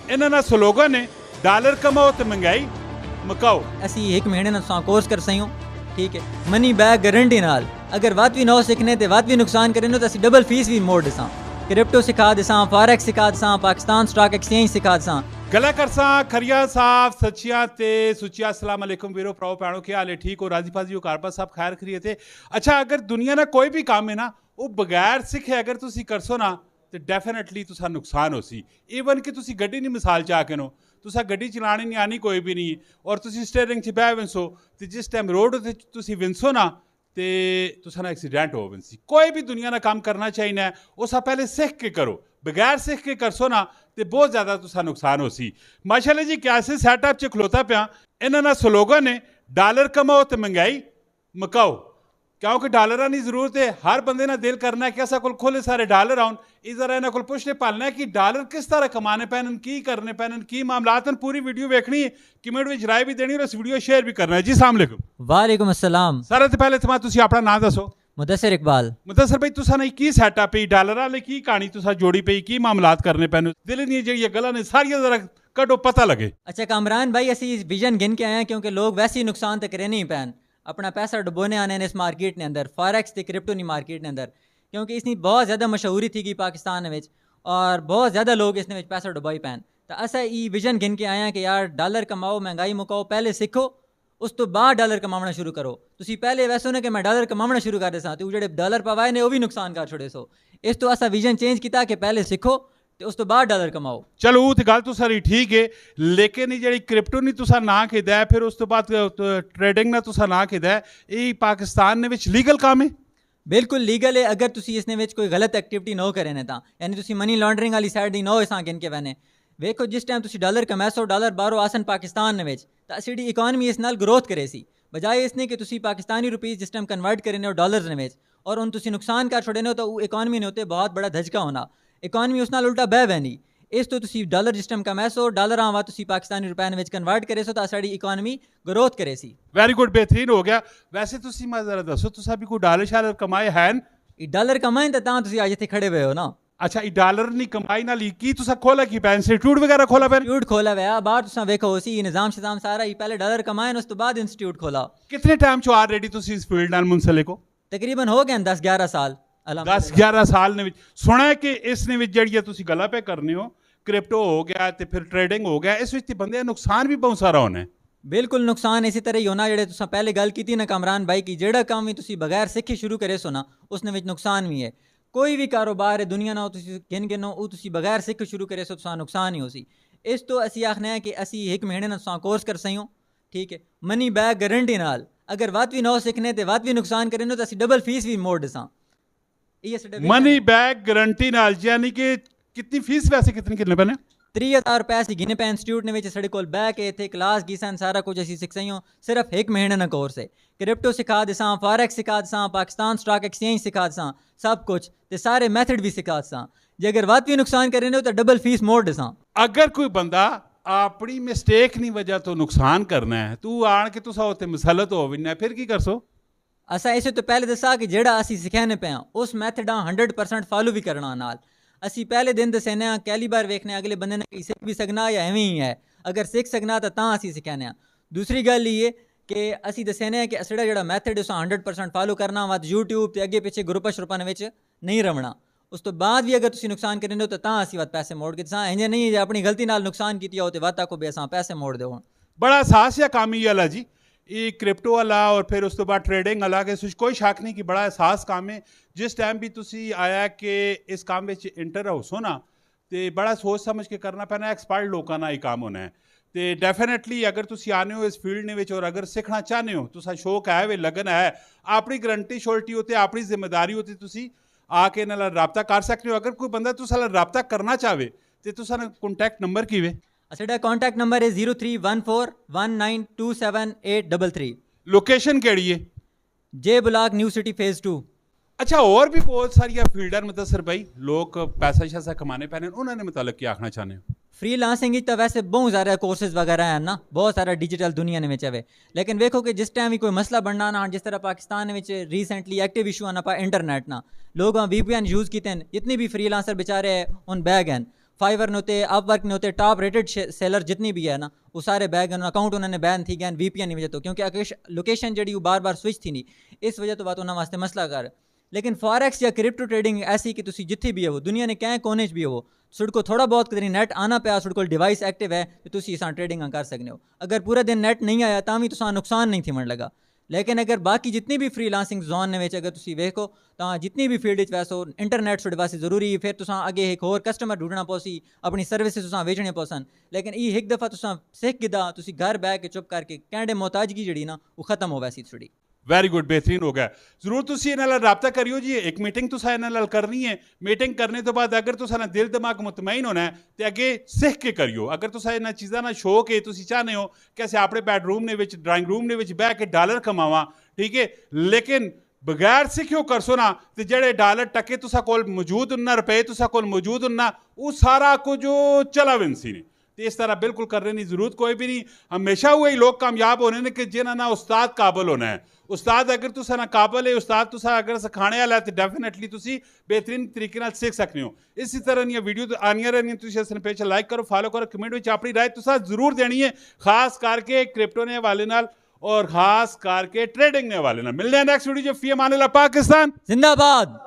इन्हां दा स्लोगन है डॉलर कमाओ तो महंगाई मुकाओ। ਅਸੀਂ 1 ਮਹੀਨੇ ਨਾਲ ਤੁਸਾਂ ਕੋਰਸ ਕਰ ਸਈਓ ਠੀਕ ਹੈ ਮਨੀ ਬੈਕ ਗਾਰੰਟੀ ਨਾਲ ਅਗਰ ਵੱਧ ਵੀ ਨਾ ਸਿੱਖਨੇ ਤੇ ਵੱਧ ਵੀ ਨੁਕਸਾਨ ਕਰਨੇ ਤਾਂ ਅਸੀਂ ਡਬਲ ਫੀਸ ਵੀ ਮੋੜ ਦਸਾਂ क्रिप्टो सिखा दसां फॉरेक्स सिखा दसां पाकिस्तान स्टॉक एक्सचेंज सिखा दसां गला करसा खरिया साहब सचिया ते सुचिया अस्सलाम वालेकुम वीरो प्राओ पैणो क्या हाल है ठीक हो राजी फाजी हो कारपा साहब खैर खरीए थे। अच्छा अगर दुनिया ना कोई भी काम है ना वो बगैर सिखे अगर तुसी करसो ना तो डेफिनेटली तुसा नुकसान हो सी। इवन कि तुसी गड्डी नहीं मिसाल चा के नो तुसा गड्डी चलानी नहीं आनी कोई भी नहीं और तुसी स्टीयरिंग च बह विंसो तो जिस टाइम रोड ते तुसी विंसो ना तो तुसा ना एक्सीडेंट हो विंसी। कोई भी दुनिया ना काम करना चाहिए उस पहले सीख के करो बगैर सीख के करसो ना तो बहुत ज़्यादा तुसा नुकसान हो सी। माशाल्लाह जी कैसे सैटअप च खलोता पिया इन्हां दा स्लोगन है डॉलर कमाओ तो महंगाई मुकाओ क्योंकि डॉलर की जरूरत है हर बंदे ना दिल करना है कि असा कोल खोले सारे डॉलर आउन इधर इन्हां कोल पुछने पालना है कि डॉलर किस तरह कमाने पैन की करने पैन की मामलात पूरी वीडियो देखनी है कमेंट में राय भी देनी और इस वीडियो शेयर भी करना है। जी अस्सलाम वालेकुम। वालेकुम अस्सलाम। सारे तो पहले तुसी अपना नाम दसो। मुदस्सिर इकबाल। मुदस्सिर भाई तुसा ने की सेटअप है डॉलर वाले की कहानी तुसा जोड़ी पई की मामलात करने पैन दिल नहीं जी गल्लां ने सारियां जरा कटो पता लगे। अच्छा कामरान भाई असी विजन गिन के आए हैं क्योंकि लोग वैसे ही नुकसान तो करे नहीं पैन अपना पैसा डुबोने आने इस मार्केट ने अंदर फॉरेक्स ते क्रिप्टो नहीं मार्केट ने अंदर क्योंकि इसकी बहुत ज़्यादा मशहूरी थी कि पाकिस्तान में और बहुत ज़्यादा लोग इसने पैसा डुबाई पैन तो असा ये विजन गिन के आए हैं कि यार डॉलर कमाओ महंगाई मुकाओ पहले सीखो उस तो बाद डॉलर कमाना शुरू करो। तुसी पहले वैसे होने कि मैं डॉलर कमाना शुरू कर देसा तो जो डॉलर पवाए ने वो भी नुकसान कर छोड़े सो इस तो असा विजन चेंज किया कि पहले सीखो तो उस तो बाद डॉलर कमाओ। चलो वो तो गल तो सारी ठीक है लेकिन जी क्रिप्टो नहीं तुसा ना किदा है फिर उस तो बाद ट्रेडिंग ना तुसा ना किदा है ये पाकिस्तान ने लीगल काम है। बिल्कुल लीगल है अगर तुसी इसने कोई गलत एक्टिविटी ना करें तां यानी तुसी मनी लॉन्ड्रिंग वाली साइड दी ना हो गिन के वैने वेखो जिस टाइम तुसी डॉलर कमासो डॉलर बाहरों आसन पाकिस्तान में तो असी इकॉनमी इस नाल ग्रोथ करे सी बजाय इसने कि तुसी पाकिस्तानी रुपीज़ जिस टाइम कन्वर्ट करें डॉलर में और उन तुसी नुकसान कर छोड़े तो इकॉनमी ने होते बहुत बड़ा धचका होना इकॉनमी उस नाल उल्टा बह बैनी इस तो तुसी डॉलर जिस टाइम कमासो डॉलर आवा तुसी पाकिस्तानी रुपए में कन्वर्ट करे सो तो साड़ी इकॉनमी ग्रोथ करे सी। वेरी गुड बेहतरीन हो गया। वैसे तुसी मैं जरा दसो तुसा भी कोई डॉलर शालर कमाए हैं डॉलर कमाए तो तां तुसी अज इत्थे खड़े हुए हो ना। अच्छा ये डॉलर नहीं कमाई ना ली की तुसा खोला की पैन इंस्टीट्यूट वगैरह खोला पैन इंस्टीट्यूट खोला हुआ बाहर तुसा वेखो उसी निजाम शिजाम सारा ही पहले डॉलर कमाए उस तो बाद इंस्टीट्यूट खोला। कितने टाइम चो ऑलरेडी तुसी इस फील्ड नाल मुंसलिक हो? तकरीबन हो गए 10-11 साल 10-11 साल ने सुना है कि इसने जी तुसी गला पे करने हो क्रिप्टो हो गया तो फिर ट्रेडिंग हो गया इस बंदे नुकसान भी बहुत सारा होना है। बिल्कुल नुकसान इसी तरह ही होना जेडे तुसा पहले गल की ना कामरान भाई की जेड़ा काम भी तुसी बगैर सीखे शुरू करे सो ना उसने विच नुकसान भी है। कोई भी कारोबार है दुनिया ना तुसी गिन गिनो वो तुसी बगैर सीखे शुरू करे सो तुसा नुकसान ही हो सी। इस तो असी आखने हैं कि असी 1 महीने ना तुसा कोर्स कर सही हो ठीक है मनी बैक गारंटी नाल अगर वध भी ना सीखने तो वध भी नुकसान करे तो असी डबल फीस भी मोड़ दसा। मनी बैक गारंटी नाल यानी कि कितनी फीस वैसे कितनी कितने पैने 30,000 रुपए असी गिने पे इंस्टीट्यूट ने साढ़े कोल बैक है थे क्लास गिसन सारा कुछ असी सीख सही हो सिर्फ 1 महीने ना कोर्स है क्रिप्टो सिखा दसा फॉरेक्स सिखा दसा पाकिस्तान स्टॉक एक्सचेंज सिखा दसा सब कुछ ते सारे मेथड भी सिखा दसा जे अगर वध भी नुकसान करे तो डबल फीस मोड़ दसा। अगर कोई बंदा अपनी मिस्टेक नहीं वजह तो नुकसान करना है तू आन के तुसा उत्ते मसलत हो विना फिर की करसो। असा इसे तो पहले दसा कि जेड़ा असी सिखाने पे उस मैथड 100% फॉलो भी करना नाल असी पहले दिन दसने कैली बार वेखने अगले बंदे ने सीख भी सकना या एवं ही है अगर सीख सकना तो असी सिखाने। दूसरी गल ये कि असी दसने कि असड़ा जो मैथड उस 100% फॉलो करना वा यूट्यूब के अगे पिछे ग्रुप श्रुपन नहीं रवना उस तो बाद भी अगर तुम नुकसान करें तो असी वत पैसे मोड़ के दसा इंजे नहीं जे अपनी गलती नाल नुकसान किया हो तो वत आको भी असा पैसे मोड़ दो। बड़ा एहसास या काम ही वाला जी ये क्रिप्टो वाला और फिर उस तो बाद ट्रेडिंग वाला के कोई शक नहीं कि बड़ा एहसास काम है। जिस टाइम भी तुसी आया कि इस काम में इंटर हो सो ना तो बड़ा सोच समझ के करना पैना एक्सपर्ट लोगों का ही काम होना है तो डेफिनेटली अगर तुसी आने हो इस फील्ड ने और अगर सीखना चाहते हो तुसा शौक है वे लगन है अपनी गारंटी श्योरिटी होती अपनी जिम्मेदारी होती तुसी आके इन्हां नाल राबता कर सकते हो। अगर कोई बंदा तुसा नाल राबता करना चाहे तो तुसा कॉन्टैक्ट नंबर की वे साडा कॉन्टैक्ट नंबर है 0314192783। लोकेशन केड़ी है? जे ब्लॉक न्यू सिटी फेज 2। अच्छा और भी बहुत सारी फील्डर मुदस्सिर भाई लोग पैसा शैसा कमाने पैने उन्होंने मुतालिक क्या आखना चाहते हो? फ्रीलांसिंग तो वैसे बहुत सारे कोर्सेज वगैरह हैं ना बहुत सारा डिजिटल दुनिया में है लेकिन देखो कि जिस टाइम भी कोई मसला बनना ना जिस तरह पाकिस्तान में रिसेंटली एक्टिव इशू आना पा इंटरनेट ना लोग VPN यूज़ किते हैं जितने भी फ्रीलांसर बेचारे हैं उन बैग हैं फाइवर ने होते, अपवर्क ने होते, टॉप रेटेड सेलर जितनी भी है ना, वो सारे बैग अकाउंट उन्होंने बैन थी गए VPN की वजह तो, क्योंकि लोकेशन जी बार बार स्विच थी नहीं, इस वजह तो बात उन्होंने वास्ते मसला कर। लेकिन फॉरेक्स या क्रिप्टो ट्रेडिंग ऐसी कि तुसी जिथे भी हो दुनिया ने कैं कोने च भी हो, सुड को थोड़ा बहुत कदरी नेट आना पाया, सुड को डिवाइस एक्टिव है तो तुसी इस ट्रेडिंग कर सकते हो। अगर पूरा दिन नेट नहीं आया तां भी तुसा नुकसान नहीं थी मन लगा। लेकिन अगर बाकी जितनी भी फ्रीलांसिंग जोन ने अगर तुसी वेखो तां जितनी भी फील्ड वैसो इंटरनेट सुड वास्ते जरूरी, फिर तुसा अगे एक होर कस्टमर ढूंढना पोसी, अपनी सर्विसेज तुसा बेचने पोसन। लेकिन ये एक दफ़ा तुसा सीख गिदा, तुसी घर बह के चुप करके कैंडे मोहताजगी जी ना वो खत्म हो वैसी थोड़ी। वेरी गुड, बेहतरीन हो गया। जरूर तुसी इन्हां नाल राबता करियो जी, एक मीटिंग तुसा इन्हां नाल करनी है। मीटिंग करने तो बाद अगर तुसा ना दिल दिमाग मुतमईन होना है तो अगे सीख के करियो। अगर तुसा इन्हां चीज़ां ना शौक है, तुसी चाहते हो कि असीं अपने बैडरूम ने विच ड्राइंग रूम ने विच बह के डॉलर कमावां, ठीक है, लेकिन बगैर सिक्खियो करसो ना तो जेड़े डॉलर टके तुसा कोल मौजूद उन्ना, रुपए तुसा कोल मौजूद उन्ना, वो सारा कुछ चला विनसी ने। तो इस तरह बिल्कुल करने की जरूरत कोई भी नहीं। हमेशा वही लोग कामयाब होने ने कि जिन्हें ना उस्ताद काबल होना है। उस्ताद अगर तुसा ना काबल है, उस्ताद तुसा अगर सिखाने वाला है तो डेफिनेटली तुसी बेहतरीन तरीके नाल सीख सकते हो। इसी तरह दी वीडियो तो आनियां रहनियां, तुसी इस पेज लाइक करो, फॉलो करो, कमेंट में अपनी राय तुसा जरूर देनी है, खास करके क्रिप्टो ने हवाले नाल और खास करके ट्रेडिंग ने हवाले नाल। मिलने हैं नेक्स्ट वीडियो। जो फी अमान अल्लाह, पाकिस्तान जिंदाबाद।